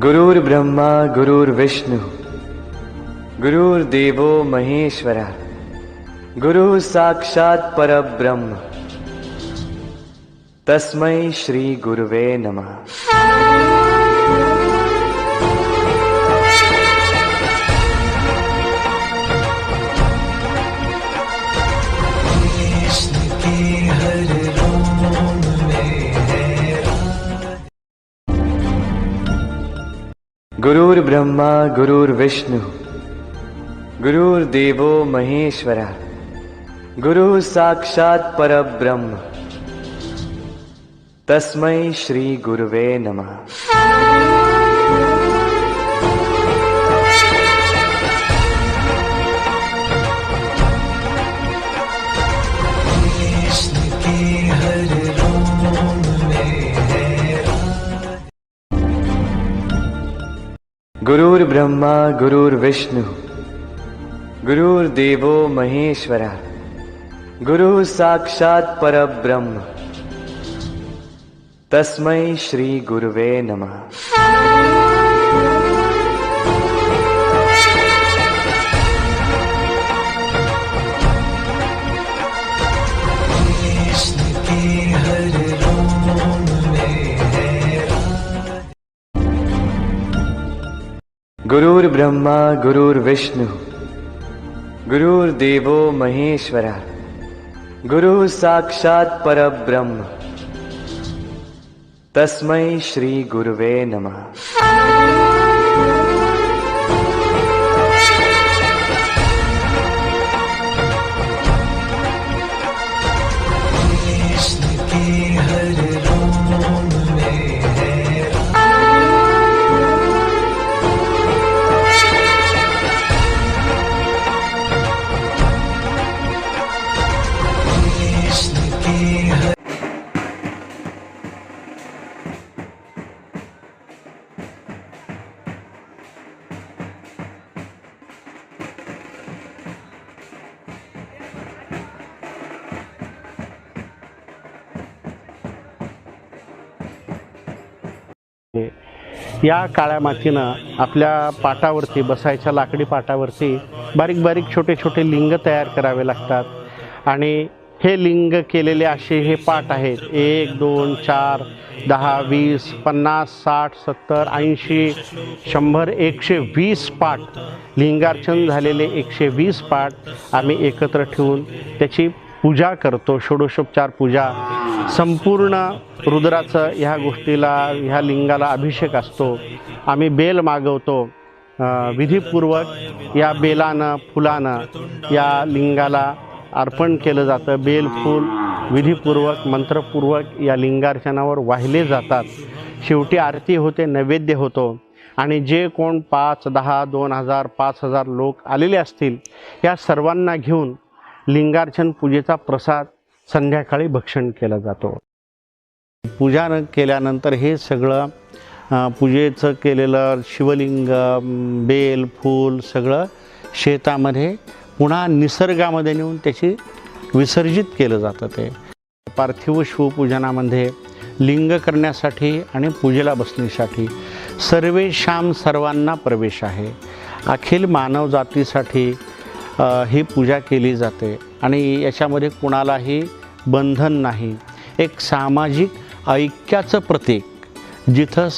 गुरुर्ब्रह्मा गुरुर्विष्णु गुरुर्देवो महेश्वरा गुरु साक्षात् परब्रह्म तस्मै श्री गुरुवे नमः। गुरुर्ब्रह्मा गुरुर्विष्णु गुरुर्देवो महेश्वरा गुरु साक्षात् परब्रह्म तस्मै श्री गुरुवे नमः। गुरुर्ब्रह्मा गुरुर्विष्णु गुरुर्देवो महेश्वरा गुरु साक्षात् परब्रह्म तस्मै श्री गुरुवे नमः। गुरुर्ब्रह्मा गुरुर्विष्णु गुरुर्देवो महेश्वरा गुरु साक्षात् परब्रह्म तस्मै श्री गुरुवे नमः। या काळ्या मातीनं आपल्या पाटावरती बसायच्या लाकडी पाटावरती बारीक बारीक छोटे छोटे लिंग तयार करावे लागतात आणि हे लिंग केलेले असे हे पाट आहेत 1 2 4 10 20 50 60 70 80 100 120 पाट लिंगार्चन झालेले 120 पाट आम्ही एकत्र ठेवून त्याची पूजा करतो। षोडशोपचार पूजा संपूर्ण रुद्राचं ह्या गोष्टीला ह्या लिंगाला अभिषेक असतो। आम्ही बेल मागवतो विधीपूर्वक या बेलानं फुलानं या लिंगाला अर्पण केलं जातं। बेल फूल विधीपूर्वक मंत्रपूर्वक या लिंगार्चनावर वाहिले जातात। शेवटी आरती होते, नैवेद्य होतो आणि जे कोण 5 10 2000 5000 लोक आलेले असतील या सर्वांना घेऊन लिंगार्चन पूजेचा प्रसाद संध्याकाळी भक्षण केला जातो। पूजा केल्यानंतर हे सगळं पूजेचं केलेलं शिवलिंग बेल फूल सगळं शेतामध्ये पुन्हा निसर्गामध्ये नेऊन त्याची विसर्जित केलं जातं। ते पार्थिव शिवपूजनामध्ये लिंग करण्यासाठी आणि पूजेला बसण्यासाठी सर्वेशाम सर्वांना प्रवेश आहे। अखिल मानवजातीसाठी ही पूजा केली जाते आणि याच्यामध्ये कुणालाही बंधन नाही। एक सामाजिक ऐक्याचं प्रतीक जिथं